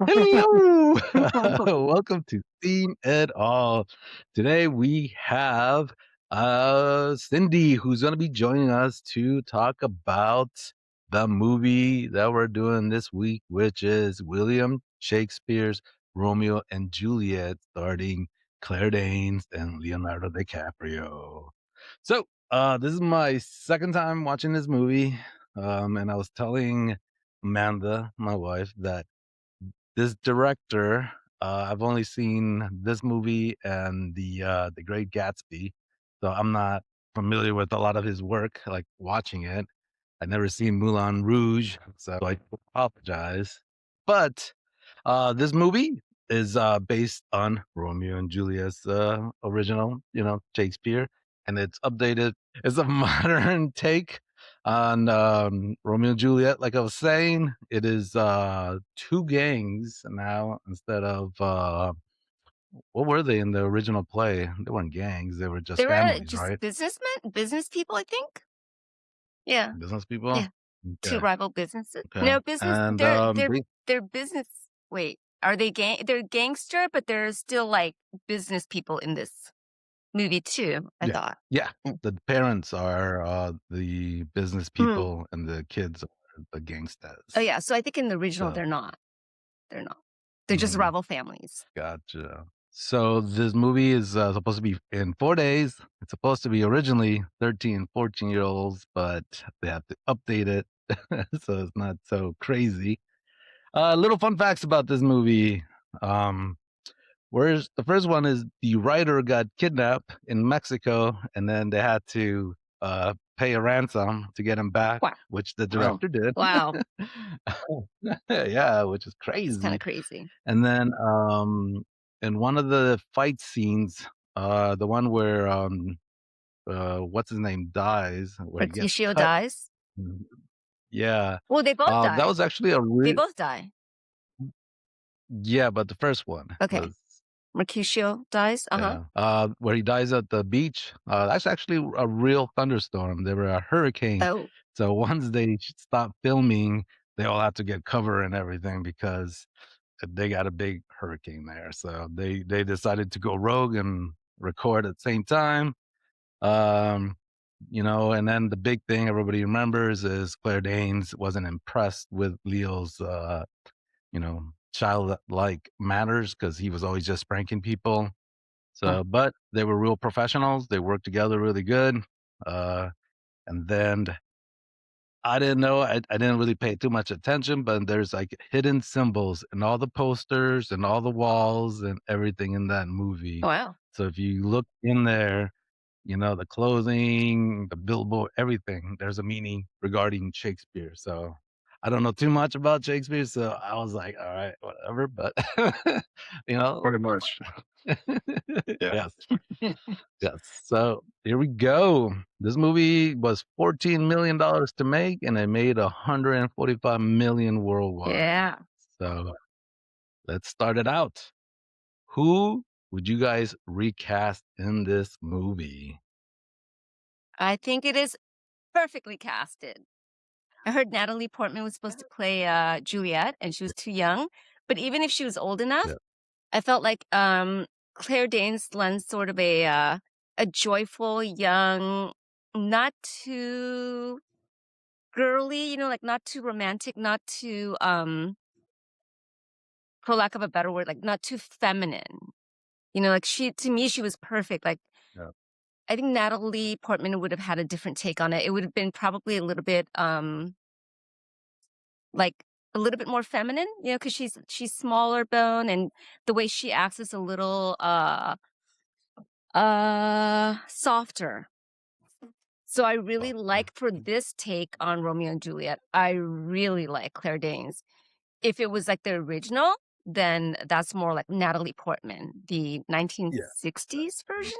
Hello! Welcome to Seen It All. Today we have Cindy, who's going to be joining us to talk about the movie that we're doing this week, which is William Shakespeare's Romeo and Juliet, starring Claire Danes and Leonardo DiCaprio. So, this is my second time watching this movie, and I was telling Amanda, my wife, that this director, I've only seen this movie and the Great Gatsby, so I'm not familiar with a lot of his work, like watching it. I've never seen Moulin Rouge, so I apologize. But this movie is based on Romeo and Juliet's original, Shakespeare, and it's updated. It's a modern take on Romeo and Juliet. Like I was saying, it is two gangs now instead of what were they in the original play? They weren't gangs; they were just They were families, just right? business people, I think. Yeah, Business people. yeah. Two Okay, rival businesses. okay, No, business. and They're business. Wait, are they gang? They're gangster, but they're still like business people in this movie too. I yeah, thought. yeah. The parents are the business Hmm. people, and the kids are the Oh gangsters. yeah. So I think in the original So, they're not. They're not. They're just mhm, rival families. gotcha. So this movie is supposed to be in 4 days. It's supposed to be originally 13, 14-year-olds, but they have to update it so it's not so crazy. Little fun facts about this movie. Um, Whereas the first one is the writer got kidnapped in Mexico, and then they had to pay a ransom to get him back, Wow. which the Wow. director did. Wow. Yeah, which is It's kind crazy. of crazy. And then in one of the fight scenes, the one where what's his name dies, where he gets Mercutio cut. dies. Yeah, Well, they both that die. was actually a They real. both die. Yeah, but the first one Okay. was. Mercutio dies. Yeah. Where he dies at the beach. That's actually a real thunderstorm. There were a hurricane. Oh. So once they stopped filming, they all had to get cover and everything because they got a big hurricane there. So they decided to go rogue and record at the same time. Um, and then the big thing everybody remembers is Claire Danes wasn't impressed with Leo's childlike manners because he was always just pranking people. So, but they were real professionals. They worked together really good. And then I didn't know, I didn't really pay too much attention, but there's like hidden symbols in all the posters and all the walls and everything in that movie. Wow. So if you look in there, the clothing, the billboard, everything, there's a meaning regarding Shakespeare. So I don't know too much about Shakespeare. So I was like, all right, whatever. But, Pretty much. Yeah. yes. Yes. So here we go. This movie was $14 million to make, and it made 145 million worldwide. Yeah. So let's start it out. Who would you guys recast in this movie? I think it is perfectly casted. I heard Natalie Portman was supposed to play Juliet, and she was too young. But even if she was old enough, Yeah. I felt like Claire Danes lends sort of a joyful, young, not too girly, like not too romantic, not too, for lack of a better word, like not too feminine. Like to me, she was perfect. Like Yeah. I think Natalie Portman would have had a different take on it. It would have been probably a little bit like a little bit more feminine, because she's smaller bone, and the way she acts is a little softer. So I really like, for this take on Romeo and Juliet, I really like Claire Danes. If it was like the original, then that's more like Natalie Portman, the 1960s version.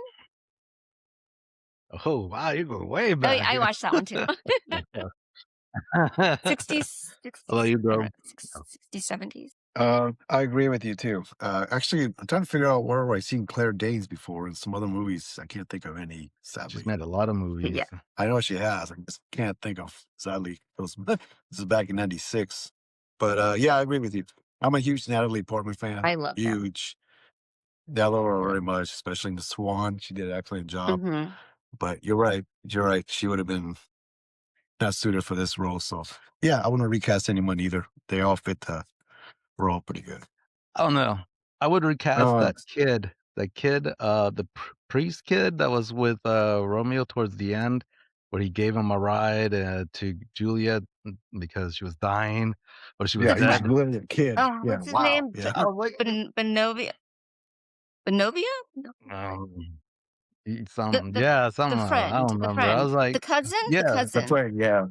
Oh, wow. You're going way back. I watched that one too. 60s, Hello, you bro. 60s, 70s. I agree with you too. Actually, I'm trying to figure out where I've seen Claire Danes before in some other movies. I can't think of any, sadly. She's made a lot of movies. Yeah. I know she has. I just can't think of, sadly. This is back in '96. But yeah, I agree with you. I'm a huge Natalie Portman fan. I love him. Huge. I love her very much, especially in The Swan. She did an excellent job. Hmm. But you're right. You're right. She would have been not suited for this role. So yeah, I wouldn't recast anyone either. They all fit the role pretty good. I don't know. I would recast Uh, that kid, the priest kid that was with Romeo towards the end, where he gave him a ride to Juliet because she was dying or she was yeah, he's dead. literally a kid. Oh, Yeah, what's his wow. name? Yeah. I was like, Benovia? Benovia? um, The I friend, don't the remember. I friend, was like, the cousin, the yeah, That's cousin, right. Yeah.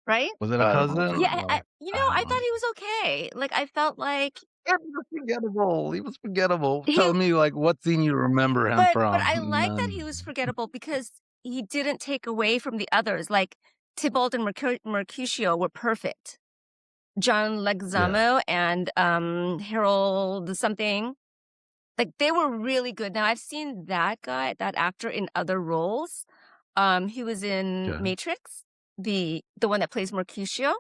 right? was it a cousin? Yeah, Like, you I know, don't I know. thought he was okay. Like, I felt like Yeah, he was forgettable. He was forgettable. he, Tell me, like, what scene you remember him but from? I like that he was forgettable because he didn't take away from the others. Like Tybalt and Mercutio were perfect. John Yeah, Leguizamo and Harold something. Like they were really good. Now I've seen that actor in other roles. He was in okay. Matrix, the one that plays Mercutio,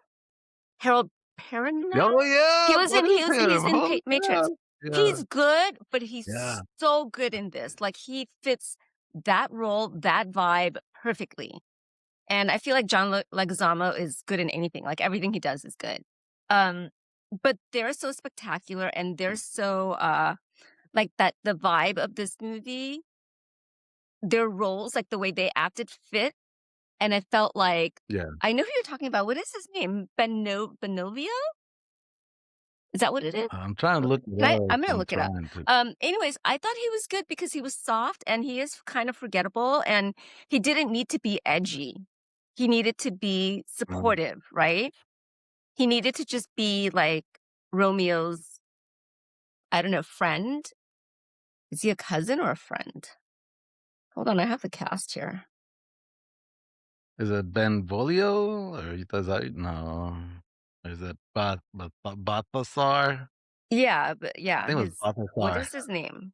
Harold Perrineau. Oh, yeah, what is He's him? in Holy Matrix. crap. Yeah, He's good, but he's yeah. so good in this. Like he fits that role, that vibe perfectly. And I feel like John Leguizamo is good in anything. Like everything he does is good. Um, but they're so spectacular and they're so like that the vibe of this movie, their roles, like the way they acted fit. And I felt like Yeah. I know who you're talking about. What is his name? Benovio? Is that what it is? I'm trying to look it up. I'm gonna I'm look it up. trying to. Anyways, I thought he was good because he was soft and he is kind of forgettable and he didn't need to be edgy. He needed to be Um, supportive, right? He needed to just be like Romeo's, I don't know, friend. Is he a cousin or a friend? Hold on, I have the cast here. Is it Benvolio or does that no? Or is it Balthasar? Yeah, but I yeah, think it was what Balthasar. is his name?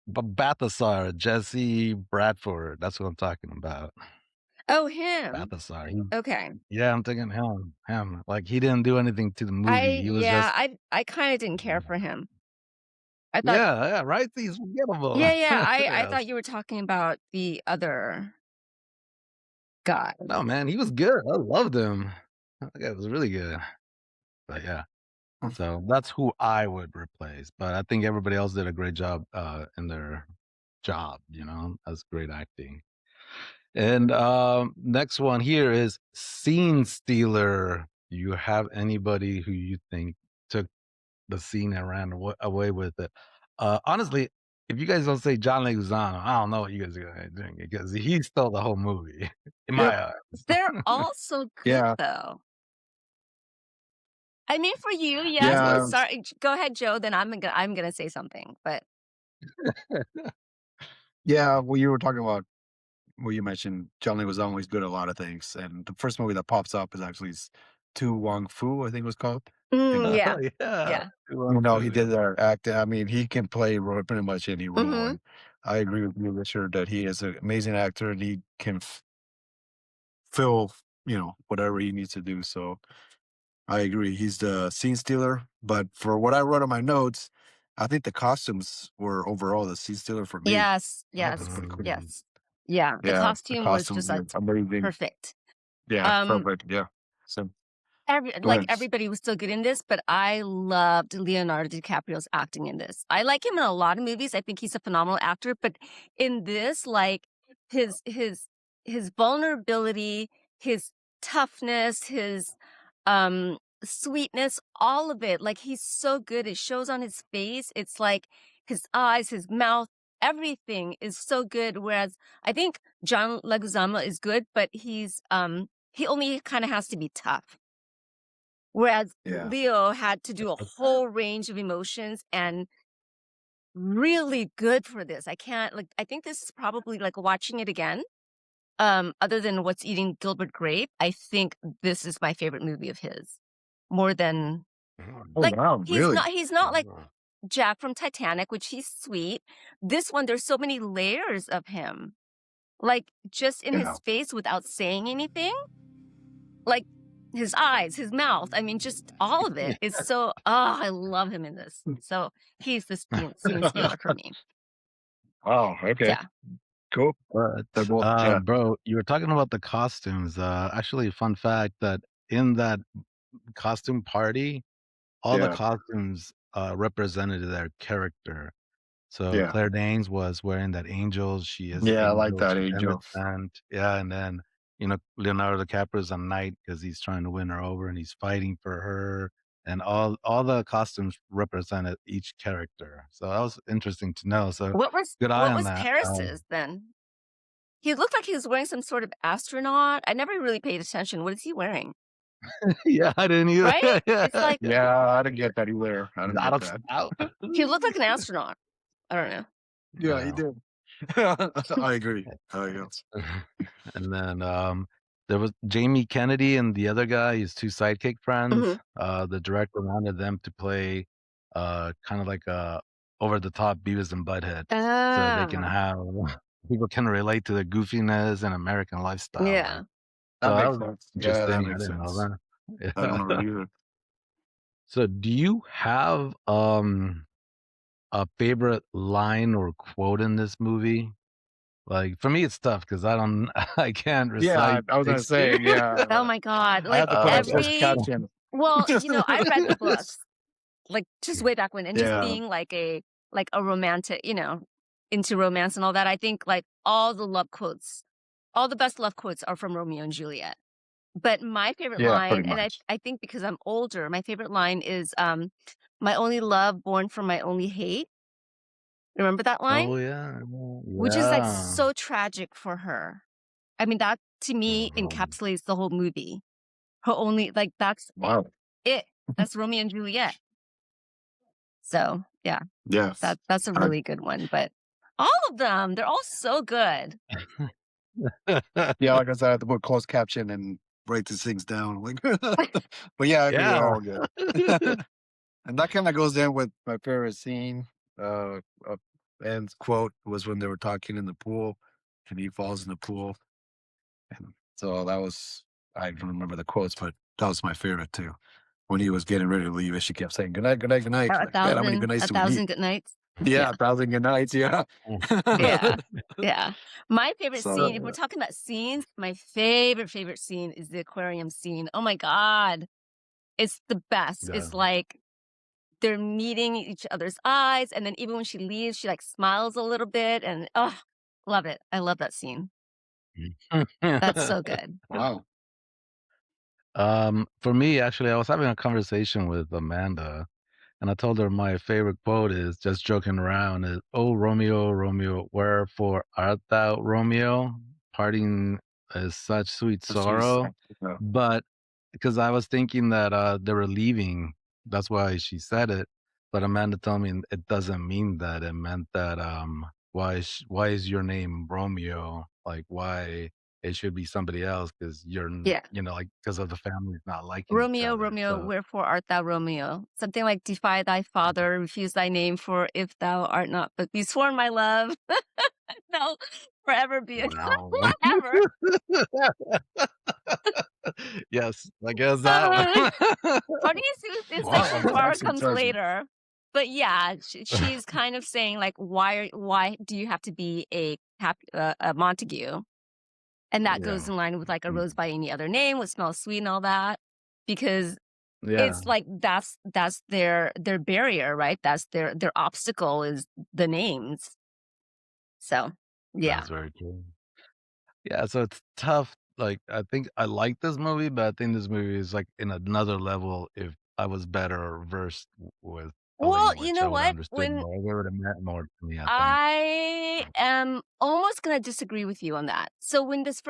Balthasar, Jesse Bradford. That's what I'm talking about. Oh, him. Balthasar. Okay. Yeah, I'm thinking him. Like he didn't do anything to the movie. He was just I kind of didn't care for him. I thought, yeah, right. He's forgettable. yeah, I Yes. thought you were talking about the other guy. No, man, he was good. I loved him. That guy was really good. But yeah. So that's who I would replace. But I think everybody else did a great job in their job, That's great acting. And next one here is scene stealer. Do you have anybody who you think took the scene and ran away with it? Honestly, if you guys don't say John Leguizamo, I don't know what you guys are doing because he stole the whole movie in Yep. my eyes. They're all so good, Yeah. though. I mean, for you, yes. Yeah. But sorry, go ahead, Joe. Then I'm gonna say something. But Yeah. Well, you were talking about well, you mentioned John Lee was always good at a lot of things, and the first movie that pops up is actually Tu Wong Fu, I think it was called. And yeah, Yeah. he did that acting. I mean, he can play pretty much any role, Mhm. and I agree with you, Richard, that he is an amazing actor and he can fill whatever he needs to do. So I agree, he's the scene stealer. But for what I wrote on my notes, I think the costumes were overall the scene stealer for me. Yes, I thought that's pretty cool. yes. Yeah, the Yeah, the costume was costumes just were like amazing. perfect. Yeah, Um, perfect. Yeah. So go like ahead. everybody was so good in this, but I loved Leonardo DiCaprio's acting in this. I like him in a lot of movies. I think he's a phenomenal actor, but in this, like his vulnerability, his toughness, his sweetness, all of it, like he's so good. It shows on his face. It's like his eyes, his mouth, everything is so good. Whereas I think John Leguizamo is good, but he only kind of has to be tough. Whereas Yeah. Leo had to do a whole range of emotions and really good for this. I think this is probably like watching it again. Other than What's Eating Gilbert Grape, I think this is my favorite movie of his. More than Oh like wow, really? he's not like Jack from Titanic, which he's sweet. This one, there's so many layers of him. Like just in Yeah. his face without saying anything. Like his eyes, his mouth. I mean, just all of it is so. Oh, I love him in this. So he's the scene stealer for me. Oh, okay. Yeah. Cool. But They're both, yeah. bro, you were talking about the costumes. Actually, fun fact that in that costume party, all the Yeah. costumes represented their character. So Yeah. Claire Danes was wearing that angel. She is Yeah, I like angel. that She's angel. innocent. Yeah, and then Leonardo DiCaprio's a knight because he's trying to win her over and he's fighting for her. And all the costumes represented each character. So that was interesting to know. So What was good eye on that. Paris's then? He looked like he was wearing some sort of astronaut. I never really paid attention. What is he wearing? Yeah, I didn't either. Right? It's like Yeah, I didn't get that either. I didn't out get of that. he looked like an astronaut. I don't know. Yeah, he did. I agree. And then there was Jamie Kennedy and the other guy, his two sidekick friends. The director wanted them to play kind of like over the top Beavis and Butthead. So they can have people can relate to the goofiness and American lifestyle. Yeah. Right? That So makes sense. Yeah, interesting. that I makes didn't know sense. that. I don't know either. So do you have a favorite line or quote in this movie? Like for me, it's tough because I can't Yeah, recite. I was gonna say, Shakespeare. yeah. Oh my God. I Like have to put a closed caption. well, I read the books like just way back when, and just Yeah. being like a romantic, into romance and all that. I think like all the love quotes, all the best love quotes are from Romeo and Juliet. But my favorite Yeah, line, pretty and much. I think because I'm older, my favorite line is my only love born from my only hate. Remember that line? Oh yeah, Which is like so tragic for her. I mean, that to me encapsulates the whole movie. Her only, like, that's Wow. it. That's Romeo and Juliet. So yeah, Yes. that's a really good one. But all of them, they're all so good. Yeah, like I said, I have to put closed caption and write these things down. Like, but yeah, I agree, they're all good. And that kind of goes in with my favorite scene. And quote was when they were talking in the pool, and he falls in the pool, and so that was, I don't remember the quotes, but that was my favorite too. When he was getting ready to leave, and she kept saying, "Good night, good night, good night." A Like, man, how many good nights do we need? 1,000 good nights. Yeah, 1,000 good nights. Yeah. Yeah, yeah. My favorite So- scene, if we're talking about scenes, my favorite scene is the aquarium scene. Oh my God. It's the best. Yeah. It's like they're meeting each other's eyes. And then even when she leaves, she like smiles a little bit. And oh, love it. I love that scene. That's so good. Wow. For me, actually, I was having a conversation with Amanda, and I told her my favorite quote is just joking around is, "Oh Romeo, Romeo, wherefore art thou, Romeo? Parting is such sweet sorrow." Yeah. But because I was thinking that they were leaving, that's why she said it. But Amanda told me it doesn't mean that. It meant that why is your name Romeo? Like why it should be somebody else because you're Yeah. like because of the families not liking each Romeo, other. Romeo, So, wherefore art thou Romeo? Something like defy thy father, refuse thy name, for if thou art not, but be sworn my love. No, forever be a wow. whatever. Yes, I guess that one. Party is Wow, like the bar that's comes interesting. later. But yeah, she's kind of saying like, why do you have to be a Montague? And that goes Yeah. in line with like a rose by any other name would smell sweet and all that, because Yeah. it's like that's their barrier, right? That's their obstacle is the names. So yeah, That's very true. Yeah, so it's tough. Like, I think I like this movie, but I think this movie is like in another level if I was better versed with the well, language. you I know would have what? understood When more. It would have meant more to me, I think. I am almost gonna disagree with you on that. So when this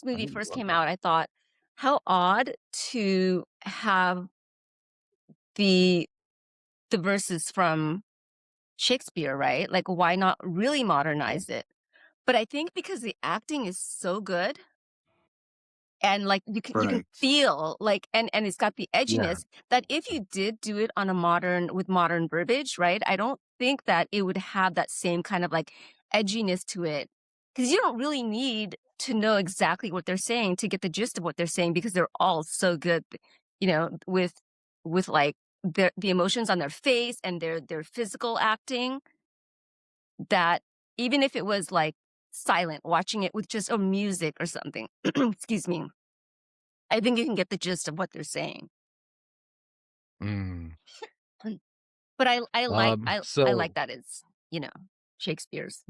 movie first came out, I thought, how odd to have the verses from Shakespeare, right? Like, why not really modernize it? But I think because the acting is so good, and like you can Right. feel like, and it's got the Yeah. edginess that if you did do it on with modern verbiage, right? I don't think that it would have that same kind of like edginess to it, because you don't really need to know exactly what they're saying, to get the gist of what they're saying, because they're all so good, with like the emotions on their face and their physical acting, that even if it was like silent, watching it with just music or something, excuse me, I think you can get the gist of what they're saying. Mm. But I like So that it's Shakespeare's.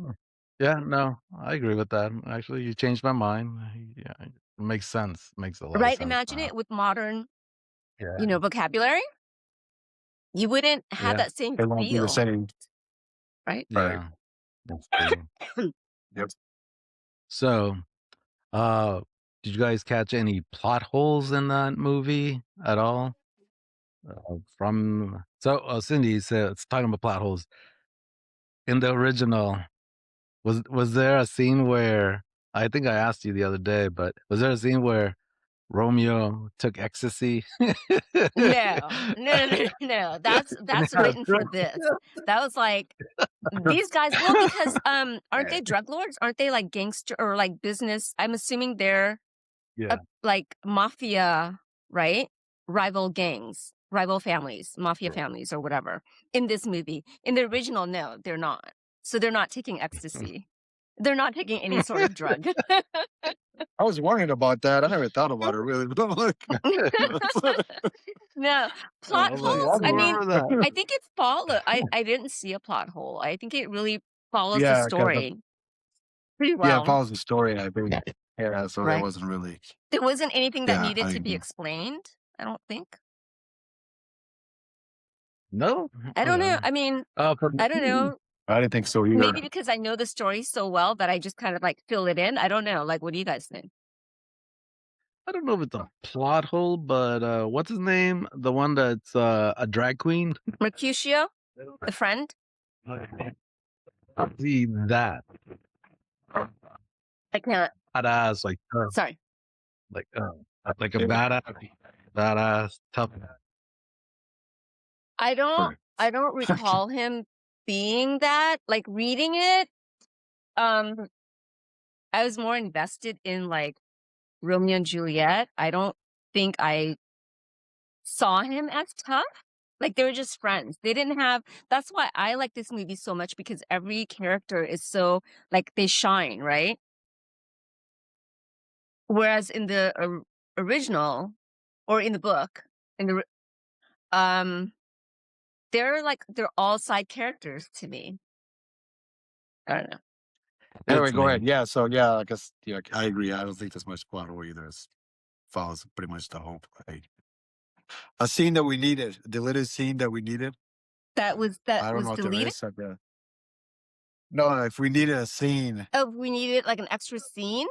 yeah, no, I agree with that. Actually, you changed my mind. Yeah, it makes sense. Makes a lot of Right? sense Imagine now. it with modern, Yeah, vocabulary. You wouldn't have yeah, that same It won't be the feel, same. right? Right. yeah. That's true. Yep. So, uh, did you guys catch any plot holes in that movie at all? Cindy said, it's talking about plot holes in the original. Was there a scene where I think I asked you the other day, but was there a scene where Romeo took ecstasy? No. That's written for this. That was like these guys. Well, because aren't they drug lords? Aren't they like gangster or like business? I'm assuming they're Yeah. like mafia, right? Rival gangs, rival families, mafia families, or whatever. In this movie, in the original, no, they're not. So they're not taking ecstasy. They're not taking any sort of drug. I was wondering about that. I never thought about it really. But I'm like, No, I plot was like, I holes. I mean, remember that. I think it follow. I didn't see a plot hole. I think it really follows the yeah, because story pretty it well, follows the story. I think. Yeah, so it right? wasn't really. There wasn't anything that Yeah, needed I to be agree. explained. I don't think. No, I don't know. I mean, for I don't know. I didn't think so either. Maybe because I know the story so well that I just kind of like fill it in. I don't know. Like, what do you guys think? I don't know if it's a plot hole, but what's his name? The one that's a drag queen. Mercutio, the friend. See that I can't. badass, like Sorry. like a badass tough. I don't recall him being that. Like reading it, I was more invested in like Romeo and Juliet. I don't think I saw him as tough. Like they were just friends. They didn't have. That's why I like this movie so much, because every character is so like they shine, right? Whereas in the original or in the book, in the they're all side characters to me. I don't know. Anyway, It's go ahead. me. Yeah, so yeah, I guess I agree. I don't think there's much plot hole either. It follows pretty much the whole play. A scene that we needed, a deleted scene that we needed. That was I don't know if there deleted. is. No, if we needed a scene. Oh, we needed like an extra scene.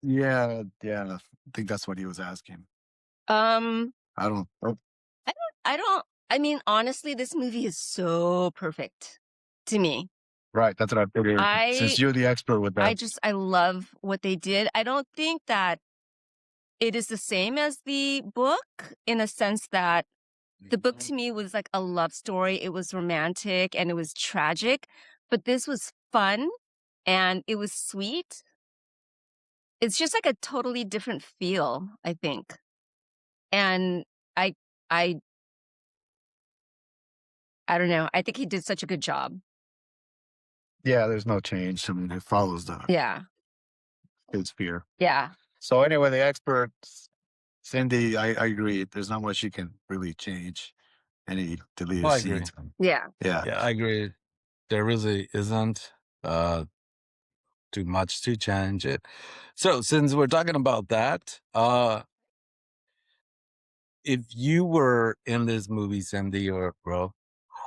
Yeah, I think that's what he was asking. Um, I don't. I don't. I mean, honestly, this movie is so perfect to me. Right, that's what I figured. Since you're the expert with that, I love what they did. I don't think that it is the same as the book in a sense that the book to me was like a love story. It was romantic and it was tragic, but this was fun and it was sweet. It's just like a totally different feel, I think. And I don't know. I think he did such a good job. yeah, there's no change. I mean, it follows the Shakespeare. Yeah. So anyway, the expert, Cindy, I agree. There's not much you can really change. Any deleted I agree. scenes. Yeah. Yeah. Yeah, I agree. There really isn't too much to change it. So since we're talking about that, if you were in this movie, Cindy or Bro,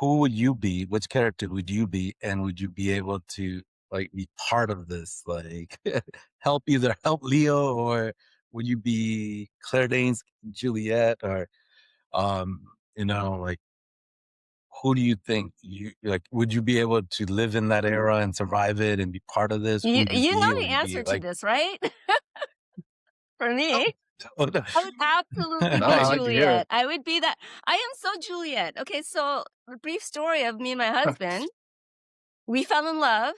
who would you be? Which character would you be? And would you be able to like be part of this? Like help Leo, or would you be Claire Danes Juliet, or like who do you think would you be able to live in that era and survive it and be part of this? Who You would you be? know Would the you be answer to like this, right? For me, I would absolutely No, be I like to hear Juliet. it. I would be that. I am so Juliet. Okay, so the brief story of me and my husband, we fell in love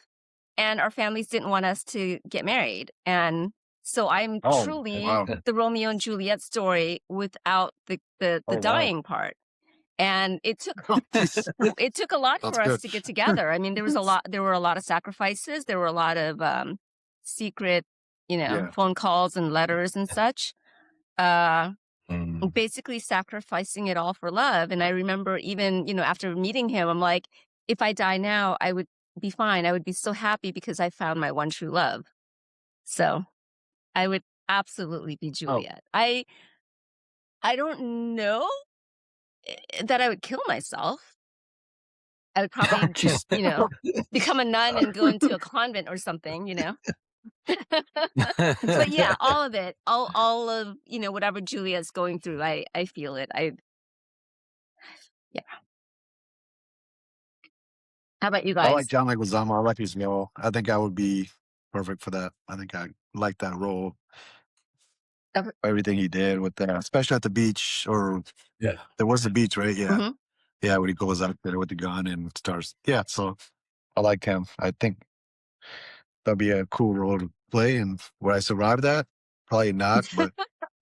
and our families didn't want us to get married. And so I'm Oh, truly wow. the Romeo and Juliet story without the Oh, wow. dying part. And it took Jeez. it took a lot That's for us good. to get together. I mean, there were a lot of sacrifices. There were a lot of secret, Yeah. phone calls and letters and such. Uh, Mm. basically sacrificing it all for love. And I remember even, after meeting him, I'm like, if I die now, I would be fine. I would be so happy because I found my one true love. So I would absolutely be Oh, Juliet. I don't know that I would kill myself. I would probably just, become a nun and go into a convent or something. But yeah, all of it, all of, whatever Juliet's going through, I feel it. Yeah. How about you I like guys? John Leguizamo. I like his role. I think I would be perfect for that. I think I like that role. Ever- Everything he did with that, especially at the beach, or Yeah. there was the beach, right? Yeah. Mhm. Yeah, when he goes out there with the gun and starts. Yeah, so I like him. I think that'd be a cool role to play. And would I survive that? Probably not, but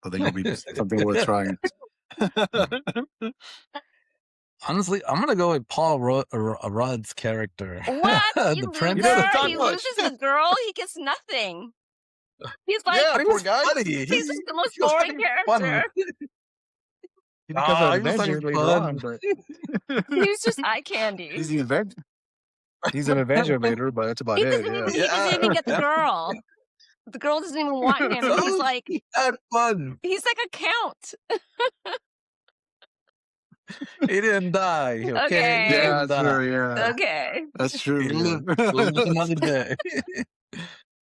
I think it'll be something worth trying. Honestly, I'm gonna go with Paul Rudd's character, What? You the loser! prince. He doesn't talk He much. loses the girl. He gets nothing. He's like, Yeah, But he poor was guy. funny. he's just the most He was boring having fun. character. He becomes an He was Avenger having later on, fun. but He was just eye candy. he's the Avenger. He's an Avenger later, but that's about He it. doesn't Yeah. even he doesn't even get the Yeah. girl. The girl doesn't even want him, and he's So like he had fun. he's like a count. He didn't die. Okay, Okay. he Yeah, didn't that's die. true. Yeah, Okay. that's true. He Yeah. lived another day.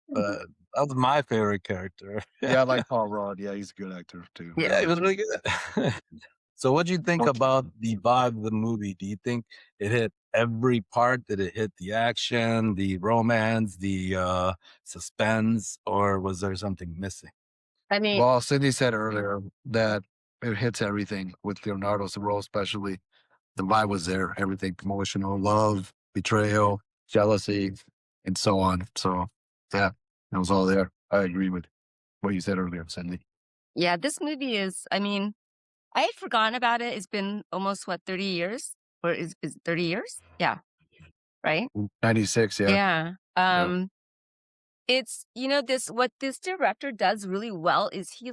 But that was my favorite character. Yeah, I like Paul Rudd. Yeah, he's a good actor too. Yeah, he was really good. So what do you think Okay. about the vibe of the movie? Do you think it hit every part? Did it hit the action, the romance, the suspense, or was there something missing? I mean, Well, Cindy said earlier that it hits everything with Leonardo's role, especially. The vibe was there. Everything emotional, love, betrayal, jealousy, and so on. So, yeah, it was all there. I agree with what you said earlier, Cindy. yeah, this movie is. I mean, I had forgotten about it. It's been almost 30 years, or is it 30 years? Yeah, right. 96, yeah. Yeah. Yeah. It's what this director does really well is he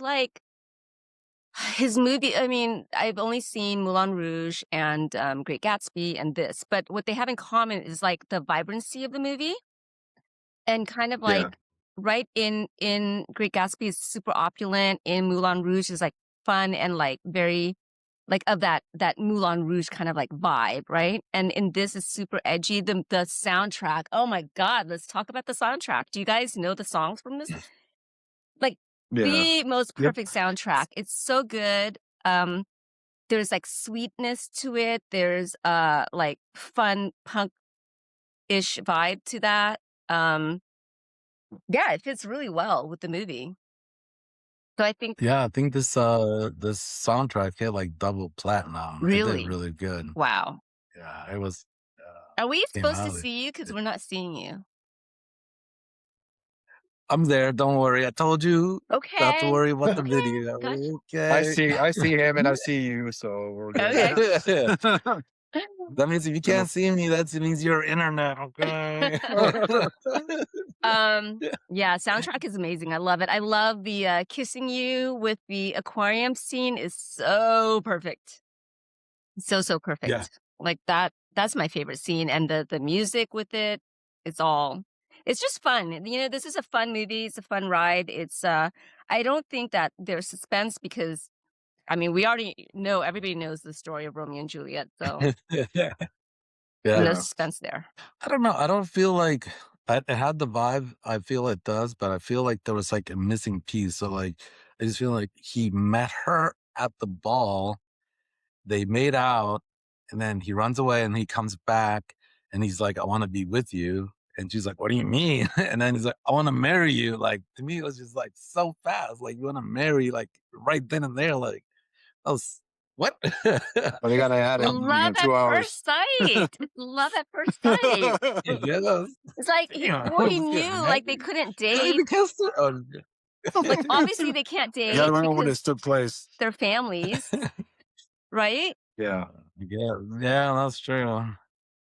his movie. I mean, I've only seen Moulin Rouge and Great Gatsby and this, but what they have in common is like the vibrancy of the movie, and kind of Yeah. like right in Great Gatsby is super opulent. In Moulin Rouge is like fun and like very like of that Moulin Rouge kind of like vibe, right? And in this is super edgy. The soundtrack. Oh my God, let's talk about the soundtrack. Do you guys know the songs from this? Like Yeah. the most Yep. perfect soundtrack. It's so good. There's like sweetness to it. There's like fun punk-ish vibe to that. Yeah, it fits really well with the movie. So I think Yeah, I think this soundtrack hit like double platinum. It really, did really good. wow. Yeah, it was. Are we Came supposed to out. see you? Because we're not seeing you. I'm there. Don't worry. I told you not to Okay. worry about the Okay. video. Gotcha. Okay. I see him and I see you, so we're good. Okay. That means if you can't see me, that means you're internet. Okay. Yeah, soundtrack is amazing. I love it. I love the kissing you with the aquarium scene is so perfect. So perfect. Yeah. Like that's my favorite scene, and the music with it, it's just fun. This is a fun movie, it's a fun ride. It's I don't think that there's suspense because I mean, we already know, everybody knows the story of Romeo and Juliet, so Yeah. no suspense there. I don't know. I don't feel like it had the vibe. I feel it does, but I feel like there was like a missing piece. So like, I just feel like he met her at the ball. They made out, and then he runs away, and he comes back, and he's like, "I want to be with you." And she's like, "What do you mean?" And then he's like, "I want to marry you." Like to me, it was just like so fast. Like you want to marry, like right then and there. Like that was What? But they gotta add it in Love at 2 hours. first sight. It's love at first sight. Yeah, It's like well, he knew like they couldn't date. Like obviously they can't You gotta date remember when because this took place. their families, right? Yeah. Yeah, that's true.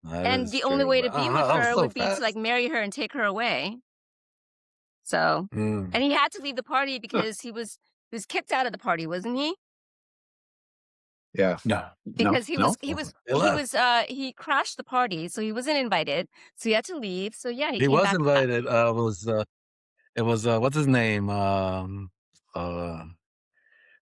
That And is the only true, way but to I be don't with know, that was her so would be to fast. like marry her and take her away. So, Mm. and he had to leave the party because he was kicked out of the party, wasn't he? Yeah. No. Because No? he crashed the party, so he wasn't invited. So he had to leave. So yeah, he He came was back. invited. It was what's his name?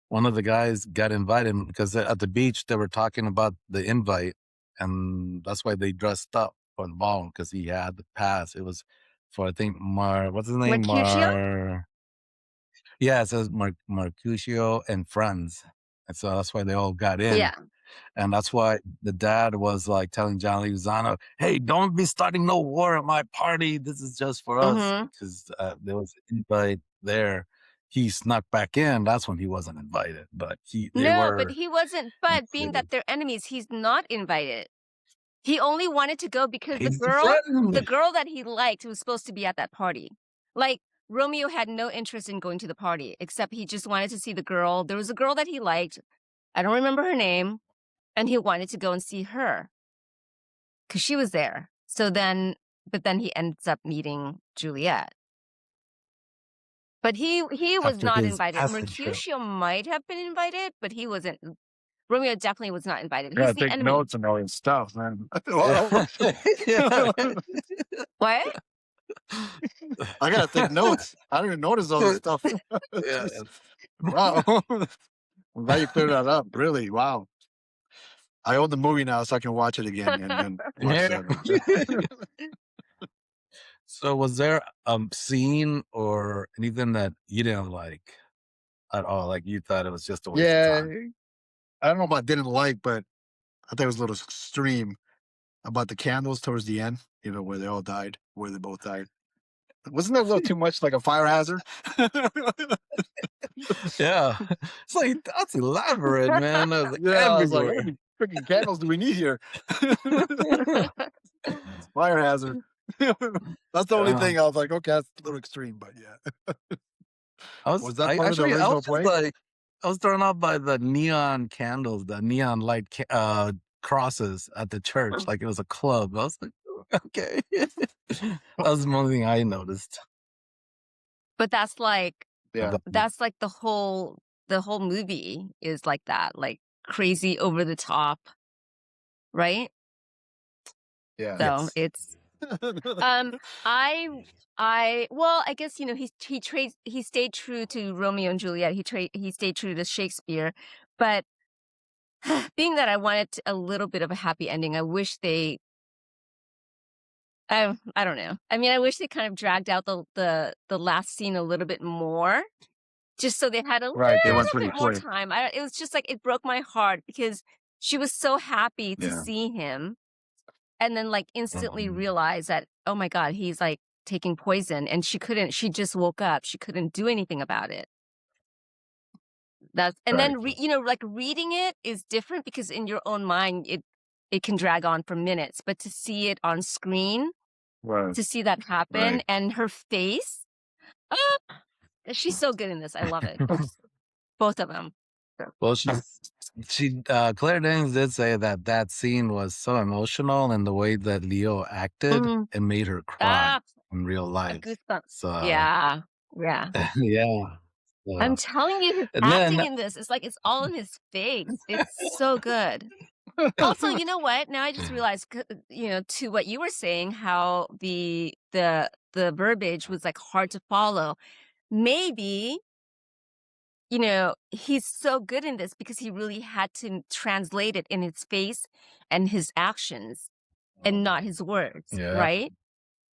One of the guys got invited because at the beach they were talking about the invite, and that's why they dressed up for the ball because he had the pass. It was for I think what's his name? Mercutio? Yeah, it says Mercutio and friends, and so that's why they all got in. Yeah. And that's why the dad was like telling John Leguizamo, "Hey, don't be starting no war at my party. This is just for us." Mhm. Because there was an invite there. He snuck back in. That's when he wasn't invited. But they No, were. but he wasn't. But being that they're enemies, he's not invited. He only wanted to go because He's the friend. the girl that he liked was supposed to be at that party. Like Romeo had no interest in going to the party, except he just wanted to see the girl. There was a girl that he liked. I don't remember her name, and he wanted to go and see her because she was there. So then, but then he ends up meeting Juliet. But he was After not his invited. acid trip. Mercutio might have been invited, but he wasn't. Romeo definitely was not invited. Yeah, He's the take enemy. notes and all this stuff, man. Yeah. What? I gotta take notes. I didn't even notice all this stuff. Yeah. Wow. I'm glad you cleared that up. Really, wow. I own the movie now, so I can watch it again and watch Yeah. that. So was there a scene or anything that you didn't like at all? Like you thought it was just a waste of Yeah, time? I don't know about didn't like, but I thought it was a little extreme about the candles towards the end. You know, where they all died, where they both died. Wasn't that a little too much like a fire hazard? Yeah. It's like, that's elaborate, man. That was like Yeah, I was like, how everywhere. many freaking candles do we need here? Fire hazard. That's the only Yeah. thing I was like, okay, that's a little extreme, but yeah. Was that part of the I original was play? just like, I was thrown off by the neon candles, the neon light crosses at the church, like it was a club. I was like, okay. That was the only thing I noticed. But that's like Yeah. the whole movie is like that, like crazy over the top, right? Yeah. So it's I guess he stayed true to Romeo and Juliet. He stayed true to Shakespeare, but being that I wanted a little bit of a happy ending, I wish they. I don't know. I mean, I wish they kind of dragged out the last scene a little bit more, just so they had a Right, they went little pretty bit more quick. time. It was just like it broke my heart because she was so happy to Yeah. see him, and then like instantly Mhm. realized that, oh my God, he's like taking poison, and she just woke up. She couldn't do anything about it. Right. Then like reading it is different because in your own mind it can drag on for minutes, but to see it on screen, Right. to see that happen, Right. and her face, she's so good in this. I love it. Both of them. Well, Claire Danes did say that scene was so emotional, and the way that Leo acted, Mhm. it made her cry in real A life. goosebump. So Yeah. yeah. I'm telling you, his And acting then in this is like it's all in his face. It's so good. Also, you know what? Now I just realized, to what you were saying, how the verbiage was like hard to follow. Maybe, he's so good in this because he really had to translate it in his face and his actions and not his words, Yeah. right?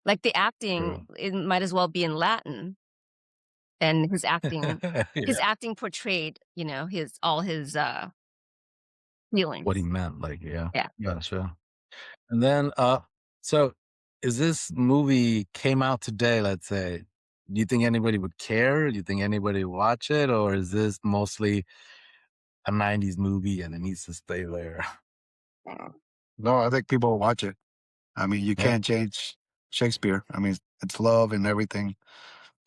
Like the acting, True. it might as well be in Latin. And his acting, his Yeah. acting portrayed, all his feelings. What he meant, like, yeah. Yeah. Gotcha. And then, so is this movie came out today, let's say, do you think anybody would care? Do you think anybody would watch it? Or is this mostly a 90s movie and it needs to stay there. No, I think people will watch it. I mean, you Yeah. can't change Shakespeare. I mean, it's love and everything,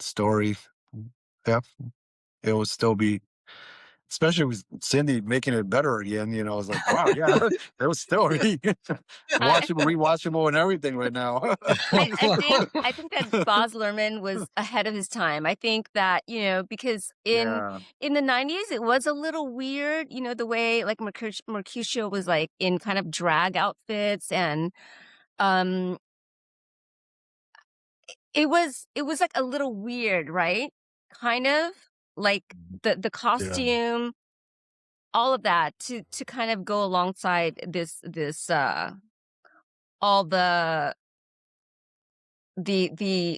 story. Yeah, it will still be, especially with Cindy making it better again. You know, I was like, wow, yeah, it was still I, watchable, rewatchable, and everything right now. I think that Baz Luhrmann was ahead of his time. I think that, because Yeah, in the 90s it was a little weird, the way like Mercutio was like in kind of drag outfits, and um it was like a little weird, right? Kind of like the Yeah. costume, all of that to kind of go alongside this all the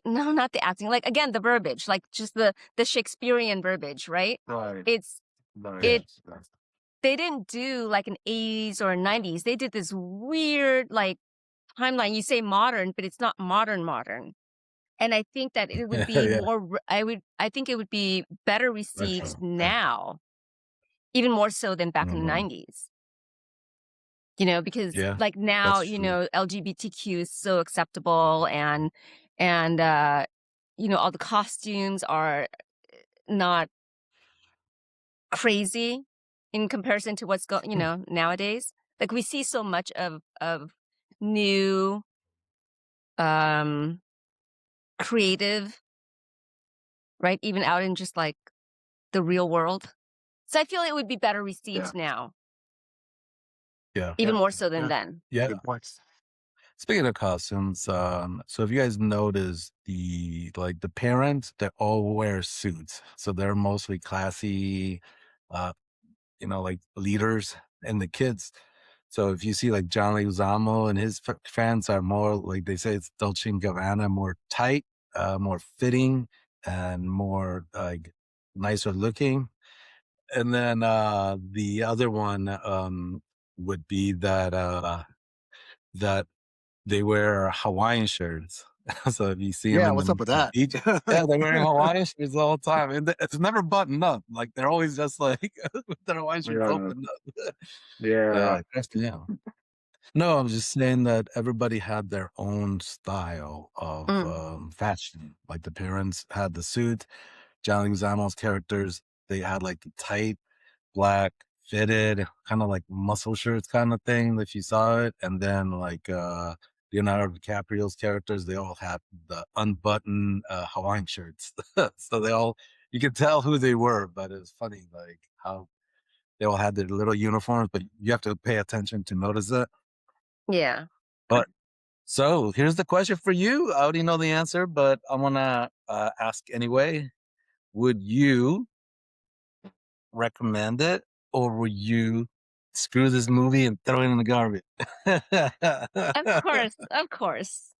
no, not the acting, like, again, the verbiage, like, just the Shakespearean verbiage, right? right, It's right. Yeah. it They didn't do like an 80s or a 90s. They did this weird, like, timeline. You say modern, but it's not modern. And I think that it would be Yeah. more I think it would be better received Retro. Yeah. now, even more so than back in the Mhm. 90s. Because Yeah, like now, that's true. LGBTQ is so acceptable, and all the costumes are not crazy in comparison to what's going, nowadays. Like we see so much of new um creative, right? Even out in just like the real world. So I feel it would be better Yeah, received now, Yeah. even yeah, more so than yeah. then. Yeah. Good points. Speaking of costumes, so if you guys notice the parents, they all wear suits. So they're mostly classy, uh, like leaders, and the kids. So if you see like John Leguizamo and his fans are more like they say it's Dolce and Gabbana, more tight, more fitting, and more like nicer looking. And then the other one would be that they wear Hawaiian shirts. So if you see them Yeah, in what's up with the that? beach, yeah, they're wearing Hawaiian shirts all the time, and it's never buttoned up. Like they're always just like with their Hawaiian shirts Yeah, opened up. yeah, Yeah. No, I'm just saying that everybody had their own style of Mm. fashion. Like the parents had the suit. John Leguizamo's characters, they had like the tight black fitted kind of like muscle shirts kind of thing if you saw it. And then like Leonardo DiCaprio's characters, they all had the unbuttoned Hawaiian shirts. So you could tell who they were, but it's funny like how they all had their little uniforms, but you have to pay attention to notice it. Yeah. But so here's the question for you. I already know the answer, but I want to ask anyway. Would you recommend it, or would you screw this movie and throw it in the garbage? Of course, of course.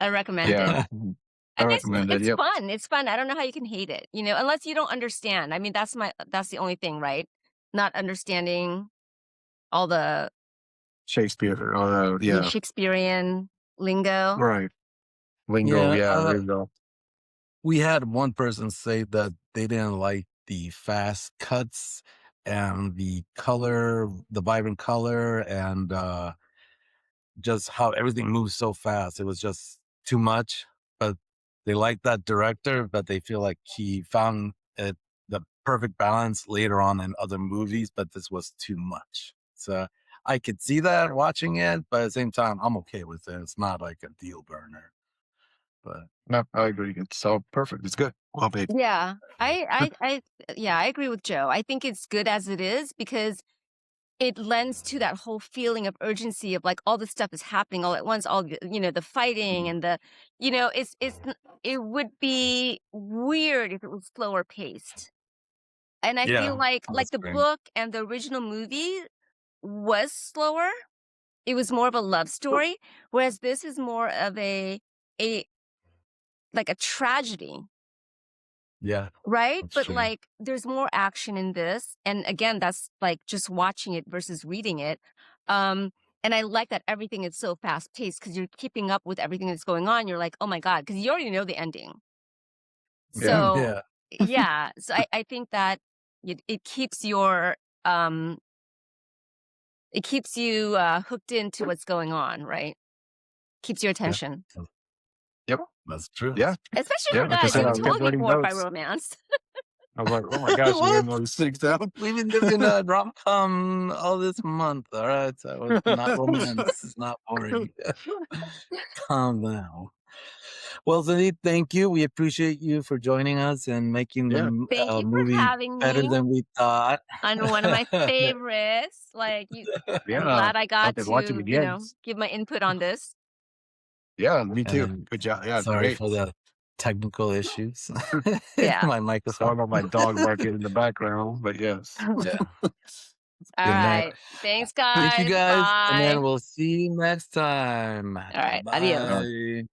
I recommend it. yeah. I And recommend it. it's Yep, fun. It's fun. I don't know how you can hate it, unless you don't understand. I mean, that's the only thing, right? Not understanding all the Shakespeare. the Yeah, Shakespearean lingo. right. Lingo. Yeah, Yeah, lingo. we had one person say that they didn't like the fast cuts and the color, the vibrant color, and just how everything moves so fast. It was just too much. But they like that director, but they feel like he found the perfect balance later on in other movies, but this was too much. So I could see that watching it, but at the same time, I'm okay with it. It's not like a deal burner. But No, I agree. It's so perfect. It's good. Well made. Yeah. Yeah, I agree with Joe. I think it's good as it is because it lends to that whole feeling of urgency of like all this stuff is happening all at once, all the fighting and it would be weird if it was slower paced. And I yeah, feel like that's the great. book and the original movie was slower. It was more of a love story, whereas this is more of a like a tragedy, Yeah, right? that's But true. like there's more action in this. And again, that's like just watching it versus reading it. Um and I like that everything is so fast paced because you're keeping up with everything that's going on. You're like, oh my God, because you already know the ending. Yeah. So Yeah. yeah. So I think that it keeps your it keeps you hooked into what's going on, right? Keeps your attention. Yep. That's true. Yeah. Especially Yeah, for like I guys. said, You I totally kept be writing bored by notes. romance. I was like, oh my gosh, you What? wrote all these things down? We've been doing a rom-com all this month, all right? So it's not romance. It's not boring. Calm down. Well, Zanit, thank you. We appreciate you for joining us and making Yeah. the Thank you for movie having better me than we thought. on one of my favorites. Like you, I'm Yeah. glad I got Okay, watch it to, again. give my input on this. Yeah, me too. And Good job. Yeah, sorry great. for the technical issues. Yeah. My Sorry microphone. about my dog barking in the background, but yes. Yeah. All Good night. right. Thanks, Thank you guys. guys. And then Bye. we'll see you next time. All right. Adios. Bye.